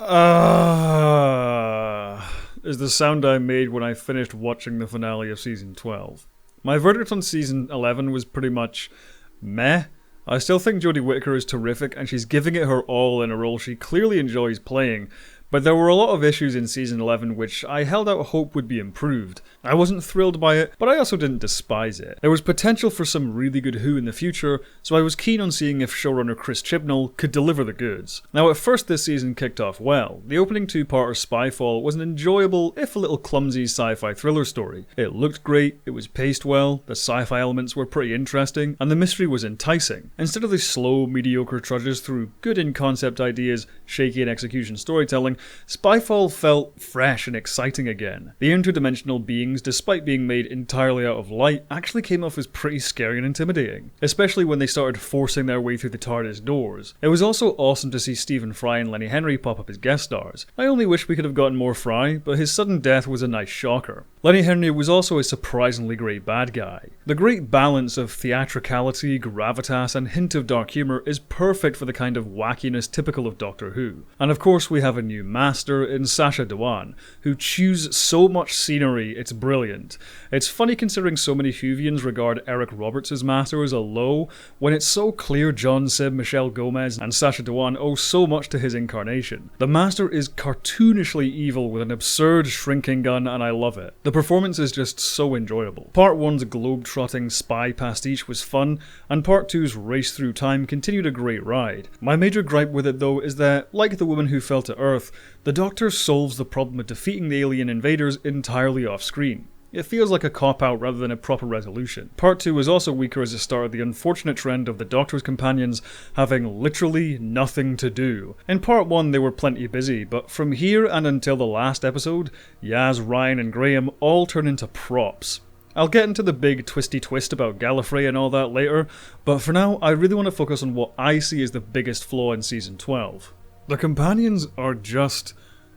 Is the sound I made when I finished watching the finale of Season 12. My verdict on Season 11 was pretty much meh. I still think Jodie Whittaker is terrific and she's giving it her all in a role she clearly enjoys playing, but there were a lot of issues in Season 11 which I held out hope would be improved. I wasn't thrilled by it, but I also didn't despise it. There was potential for some really good Who in the future, so I was keen on seeing if showrunner Chris Chibnall could deliver the goods. Now at first this season kicked off well. The opening two-parter Spyfall was an enjoyable, if a little clumsy sci-fi thriller story. It looked great, it was paced well, the sci-fi elements were pretty interesting, and the mystery was enticing. Instead of the slow, mediocre trudges through good in-concept ideas, shaky in execution storytelling, Spyfall felt fresh and exciting again. The interdimensional beings, despite being made entirely out of light, actually came off as pretty scary and intimidating, especially when they started forcing their way through the TARDIS doors. It was also awesome to see Stephen Fry and Lenny Henry pop up as guest stars. I only wish we could have gotten more Fry, but his sudden death was a nice shocker. Lenny Henry was also a surprisingly great bad guy. The great balance of theatricality, gravitas, and hint of dark humour is perfect for the kind of wackiness typical of Doctor Who. And of course we have a new master in Sacha Dhawan, who chews so much scenery it's brilliant. It's funny considering so many Whovians regard Eric Roberts' master as a low, when it's so clear John Sibb, Michelle Gomez, and Sacha Dhawan owe so much to his incarnation. The master is cartoonishly evil with an absurd shrinking gun, and I love it. The performance is just so enjoyable. Part 1's globe-trotting spy pastiche was fun, and Part 2's race through time continued a great ride. My major gripe with it though is that, like The Woman Who Fell to Earth, the Doctor solves the problem of defeating the alien invaders entirely off-screen. It feels like a cop-out rather than a proper resolution. Part 2 was also weaker as it started the unfortunate trend of the Doctor's companions having literally nothing to do. In Part 1 they were plenty busy, but from here and until the last episode, Yaz, Ryan and Graham all turn into props. I'll get into the big twisty twist about Gallifrey and all that later, but for now I really want to focus on what I see as the biggest flaw in Season 12. The companions are just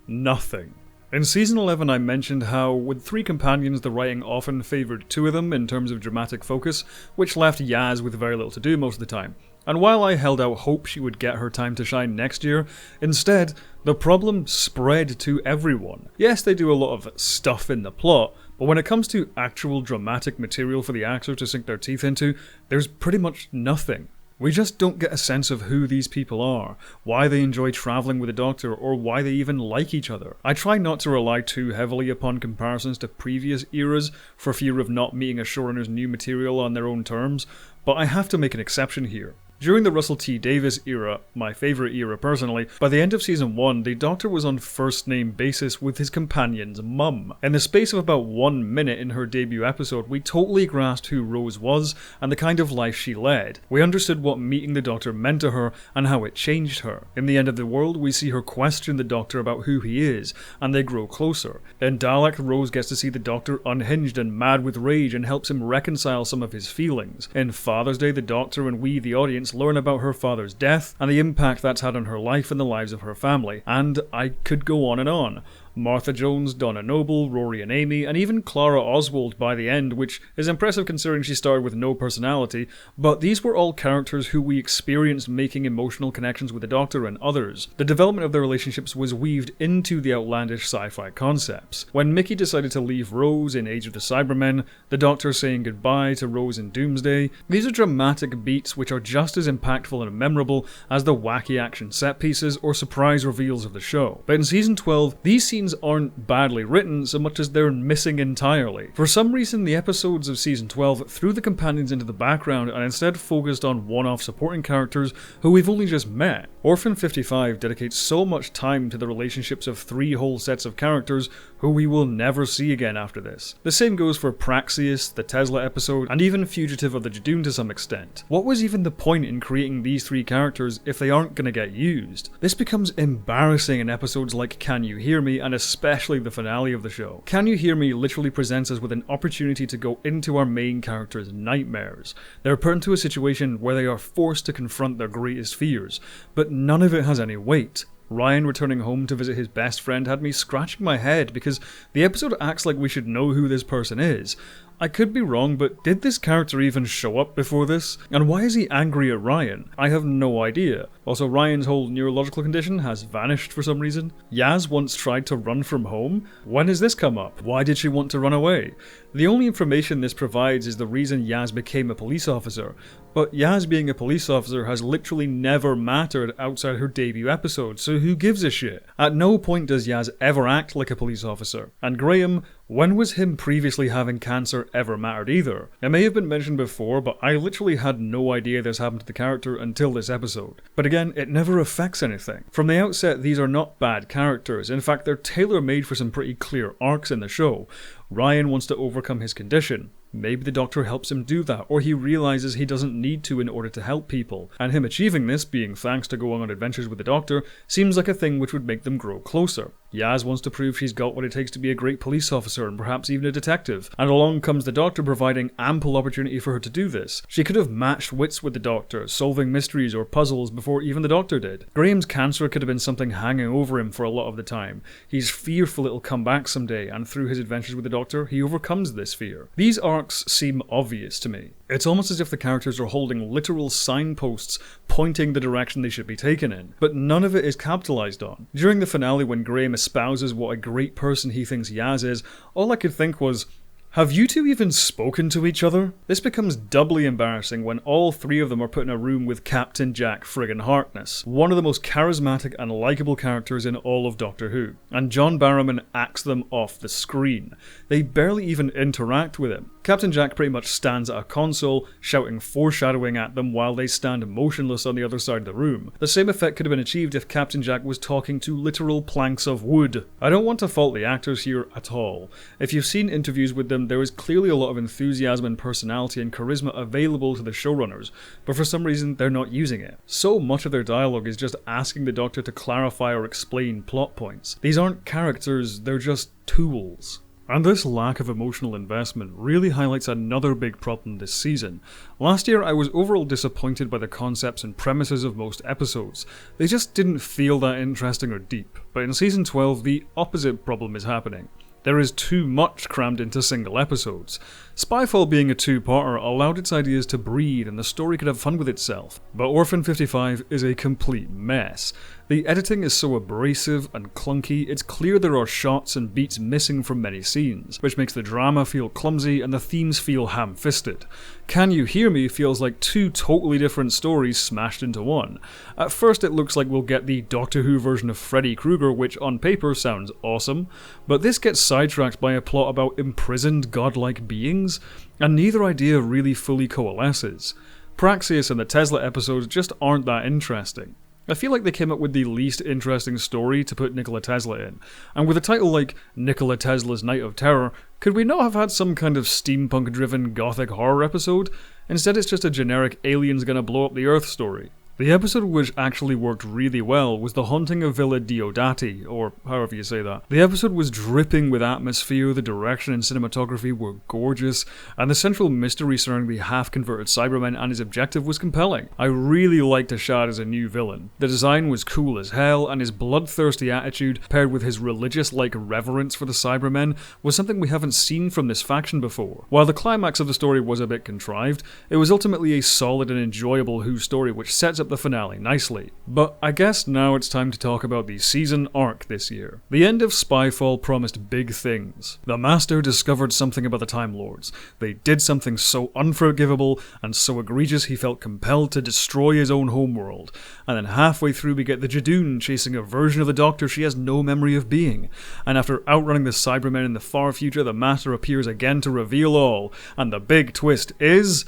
nothing. In Season 11 I mentioned how, with 3 companions, the writing often favoured 2 of them in terms of dramatic focus, which left Yaz with very little to do most of the time. And while I held out hope she would get her time to shine next year, instead, the problem spread to everyone. Yes, they do a lot of stuff in the plot, but when it comes to actual dramatic material for the actors to sink their teeth into, there's pretty much nothing. We just don't get a sense of who these people are, why they enjoy travelling with the Doctor, or why they even like each other. I try not to rely too heavily upon comparisons to previous eras for fear of not meeting a showrunner's new material on their own terms, but I have to make an exception here. During the Russell T Davies era, my favourite era personally, by the end of Season 1, the Doctor was on first-name basis with his companion's mum. In the space of about 1 minute in her debut episode, we totally grasped who Rose was and the kind of life she led. We understood what meeting the Doctor meant to her and how it changed her. In The End of the World, we see her question the Doctor about who he is, and they grow closer. In Dalek, Rose gets to see the Doctor unhinged and mad with rage and helps him reconcile some of his feelings. In Father's Day, the Doctor and we, the audience, learn about her father's death and the impact that's had on her life and the lives of her family, and I could go on and on. Martha Jones, Donna Noble, Rory and Amy, and even Clara Oswald by the end, which is impressive considering she started with no personality, but these were all characters who we experienced making emotional connections with the Doctor and others. The development of their relationships was weaved into the outlandish sci-fi concepts. When Mickey decided to leave Rose in Age of the Cybermen, the Doctor saying goodbye to Rose in Doomsday, these are dramatic beats which are just as impactful and memorable as the wacky action set pieces or surprise reveals of the show. But in Season 12, these scenes aren't badly written so much as they're missing entirely. For some reason, the episodes of Season 12 threw the companions into the background and instead focused on one-off supporting characters who we've only just met. Orphan 55 dedicates so much time to the relationships of 3 whole sets of characters who we will never see again after this. The same goes for Praxeus, the Tesla episode, and even Fugitive of the Judoon to some extent. What was even the point in creating these 3 characters if they aren't going to get used? This becomes embarrassing in episodes like Can You Hear Me, and especially the finale of the show. Can You Hear Me literally presents us with an opportunity to go into our main characters' nightmares. They're put into a situation where they are forced to confront their greatest fears, but none of it has any weight. Ryan returning home to visit his best friend had me scratching my head because the episode acts like we should know who this person is. I could be wrong, but did this character even show up before this? And why is he angry at Ryan? I have no idea. Also, Ryan's whole neurological condition has vanished for some reason. Yaz once tried to run from home? When has this come up? Why did she want to run away? The only information this provides is the reason Yaz became a police officer, but Yaz being a police officer has literally never mattered outside her debut episode, so who gives a shit? At no point does Yaz ever act like a police officer. And Graham, when was him previously having cancer ever mattered either? It may have been mentioned before, but I literally had no idea this happened to the character until this episode. But again, it never affects anything. From the outset, these are not bad characters. In fact, they're tailor-made for some pretty clear arcs in the show. Ryan wants to overcome his condition. Maybe the doctor helps him do that, or he realizes he doesn't need to in order to help people. And him achieving this, being thanks to going on adventures with the doctor, seems like a thing which would make them grow closer. Yaz wants to prove she's got what it takes to be a great police officer and perhaps even a detective. And along comes the doctor providing ample opportunity for her to do this. She could have matched wits with the doctor, solving mysteries or puzzles before even the doctor did. Graham's cancer could have been something hanging over him for a lot of the time. He's fearful it'll come back someday, and through his adventures with the doctor, he overcomes this fear. These arcs seem obvious to me. It's almost as if the characters are holding literal signposts pointing the direction they should be taken in, but none of it is capitalized on. During the finale, when Graham espouses what a great person he thinks Yaz is, all I could think was, have you two even spoken to each other? This becomes doubly embarrassing when all three of them are put in a room with Captain Jack friggin' Harkness, one of the most charismatic and likeable characters in all of Doctor Who, and John Barrowman acts them off the screen. They barely even interact with him. Captain Jack pretty much stands at a console, shouting foreshadowing at them while they stand motionless on the other side of the room. The same effect could have been achieved if Captain Jack was talking to literal planks of wood. I don't want to fault the actors here at all. If you've seen interviews with them, there is clearly a lot of enthusiasm and personality and charisma available to the showrunners, but for some reason they're not using it. So much of their dialogue is just asking the Doctor to clarify or explain plot points. These aren't characters, they're just tools. And this lack of emotional investment really highlights another big problem this season. Last year I was overall disappointed by the concepts and premises of most episodes. They just didn't feel that interesting or deep. But in season 12 the opposite problem is happening. There is too much crammed into single episodes. Spyfall being a two-parter allowed its ideas to breathe and the story could have fun with itself. But Orphan 55 is a complete mess. The editing is so abrasive and clunky, it's clear there are shots and beats missing from many scenes, which makes the drama feel clumsy and the themes feel ham-fisted. Can You Hear Me feels like two totally different stories smashed into one. At first it looks like we'll get the Doctor Who version of Freddy Krueger, which on paper sounds awesome, but this gets sidetracked by a plot about imprisoned godlike beings, and neither idea really fully coalesces. Praxeus and the Tesla episodes just aren't that interesting. I feel like they came up with the least interesting story to put Nikola Tesla in, and with a title like Nikola Tesla's Night of Terror, could we not have had some kind of steampunk-driven gothic horror episode? Instead it's just a generic aliens gonna blow up the Earth story. The episode which actually worked really well was The Haunting of Villa Diodati, or however you say that. The episode was dripping with atmosphere, the direction and cinematography were gorgeous, and the central mystery surrounding the half-converted Cyberman and his objective was compelling. I really liked Ashad as a new villain. The design was cool as hell, and his bloodthirsty attitude, paired with his religious-like reverence for the Cybermen, was something we haven't seen from this faction before. While the climax of the story was a bit contrived, it was ultimately a solid and enjoyable Who story which sets up the finale nicely. But I guess now it's time to talk about the season arc this year. The end of Spyfall promised big things. The Master discovered something about the Time Lords. They did something so unforgivable and so egregious he felt compelled to destroy his own homeworld. And then halfway through we get the Jadoon chasing a version of the Doctor she has no memory of being. And after outrunning the Cybermen in the far future, the Master appears again to reveal all. And the big twist is...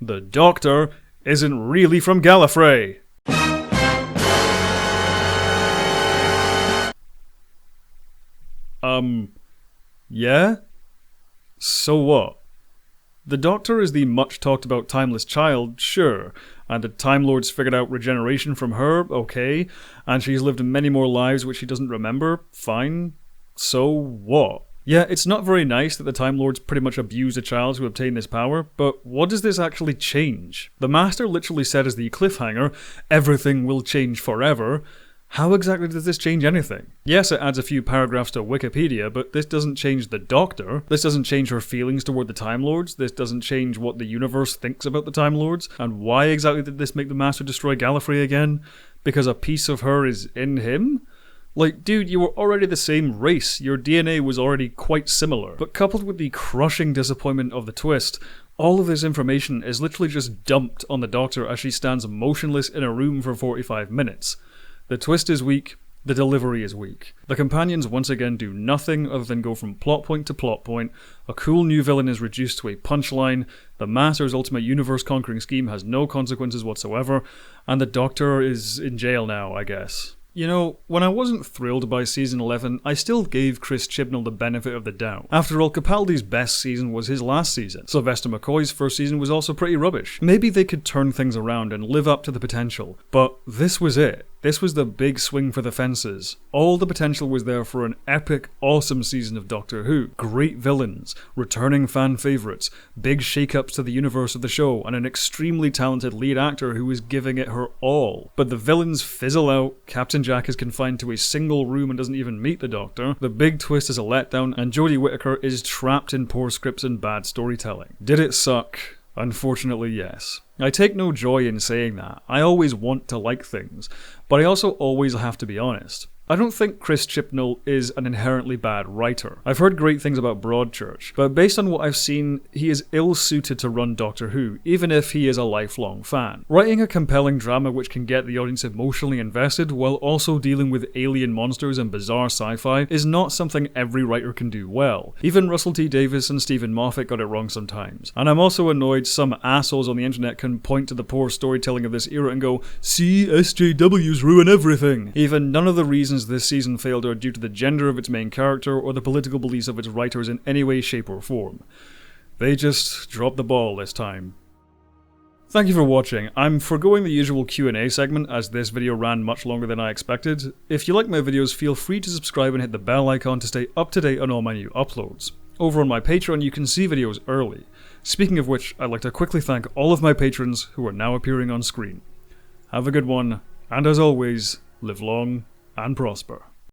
the Doctor isn't really from Gallifrey. Yeah? So what? The Doctor is the much talked about timeless child, sure, and the Time Lords figured out regeneration from her, okay, and she's lived many more lives which she doesn't remember, fine. So what? Yeah, it's not very nice that the Time Lords pretty much abused a child to obtain this power, but what does this actually change? The Master literally said as the cliffhanger, everything will change forever. How exactly does this change anything? Yes, it adds a few paragraphs to Wikipedia, but this doesn't change the Doctor. This doesn't change her feelings toward the Time Lords. This doesn't change what the universe thinks about the Time Lords. And why exactly did this make the Master destroy Gallifrey again? Because a piece of her is in him? Like, dude, you were already the same race. Your DNA was already quite similar. But coupled with the crushing disappointment of the twist, all of this information is literally just dumped on the Doctor as she stands motionless in a room for 45 minutes. The twist is weak, the delivery is weak. The companions once again do nothing other than go from plot point to plot point, a cool new villain is reduced to a punchline, the Master's ultimate universe-conquering scheme has no consequences whatsoever, and the Doctor is in jail now, I guess. You know, when I wasn't thrilled by Season 11, I still gave Chris Chibnall the benefit of the doubt. After all, Capaldi's best season was his last season. Sylvester McCoy's first season was also pretty rubbish. Maybe they could turn things around and live up to the potential, but this was it. This was the big swing for the fences. All the potential was there for an epic, awesome season of Doctor Who. Great villains, returning fan favourites, big shake-ups to the universe of the show, and an extremely talented lead actor who was giving it her all. But the villains fizzle out, Captain Jack is confined to a single room and doesn't even meet the Doctor, the big twist is a letdown, and Jodie Whittaker is trapped in poor scripts and bad storytelling. Did it suck? Unfortunately, yes. I take no joy in saying that. I always want to like things, but I also always have to be honest. I don't think Chris Chibnall is an inherently bad writer. I've heard great things about Broadchurch, but based on what I've seen, he is ill-suited to run Doctor Who, even if he is a lifelong fan. Writing a compelling drama which can get the audience emotionally invested while also dealing with alien monsters and bizarre sci-fi is not something every writer can do well. Even Russell T Davies and Stephen Moffat got it wrong sometimes. And I'm also annoyed some assholes on the internet can point to the poor storytelling of this era and go, "See, SJWs ruin everything." Even none of the reasons this season failed are due to the gender of its main character or the political beliefs of its writers in any way, shape or form. They just dropped the ball this time. Thank you for watching. I'm forgoing the usual Q&A segment as this video ran much longer than I expected. If you like my videos, feel free to subscribe and hit the bell icon to stay up to date on all my new uploads. Over on my Patreon you can see videos early. Speaking of which, I'd like to quickly thank all of my patrons who are now appearing on screen. Have a good one, and as always, live long and prosper.